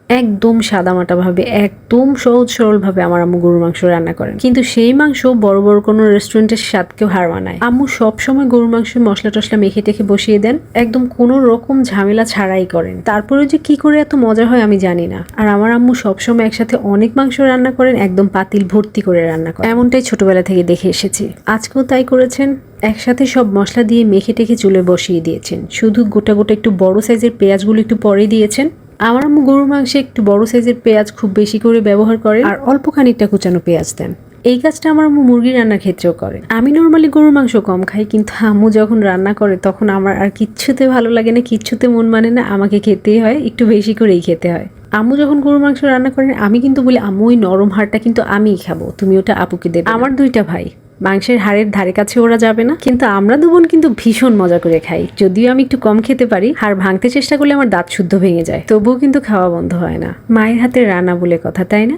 একদম সাদামাটা ভাবে, একদম সহজ সরল ভাবে আমার আম্মু গরুর মাংস রান্না করেন, কিন্তু সেই মাংস বড় বড় কোনো রেস্টুরেন্টের স্বাদকেও হার মানায়। আম্মু সব সময় গরুর মাংস মশলা টশলা মেখে টেখে বসিয়ে দেন, একদম কোনো রকম ঝামেলা ছাড়াই করেন। তারপরে যে কি করে এত মজা হয় আমি জানি না। আর আমার আম্মু সবসময় একসাথে অনেক মাংস রান্না করেন, একদম পাতিল ভর্তি করে রান্না করেন। এমনটাই ছোটবেলা থেকে দেখে এসেছি, আজকেও তাই করেছেন। একসাথে সব মশলা দিয়ে মেখে টেখে চুলে বসিয়ে দিয়েছেন, শুধু গোটা গোটা একটু বড় সাইজের পেঁয়াজগুলো একটু পরে দিয়েছেন। আমার আম্মু গরুর মাংসে একটু বড় সাইজের পেঁয়াজ খুব বেশি করে ব্যবহার করে, আর অল্প খানিকটা কুচানো পেঁয়াজ দেন। এই কাজটা আমার আম্মু মুরগি রান্নার ক্ষেত্রেও করে। আমি নর্মালি গরুর মাংস কম খাই, কিন্তু আম্মু যখন রান্না করে তখন আমার আর কিচ্ছুতে ভালো লাগে না, কিচ্ছুতে মন মানে না, আমাকে খেতেই হয়, একটু বেশি করেই খেতে হয়। আম্মু যখন গরুর মাংস রান্না করেন আমি কিন্তু বলি, আম্মু ওই নরম হাড়টা কিন্তু আমিই খাবো, তুমি ওটা আপুকে দেবে। আমার দুইটা ভাই, মাংসের হাড়ের ধারে কাছে ওরা যাবে না, কিন্তু আমরা দুবোন কিন্তু ভীষণ মজা করে খাই। যদিও আমি একটু কম খেতে পারি, হাড় ভাঙতে চেষ্টা করলে আমার দাঁত শুদ্ধ ভেঙে যায়, তবুও কিন্তু খাওয়া বন্ধ হয় না। মায়ের হাতের রান্না বলে কথা, তাই না?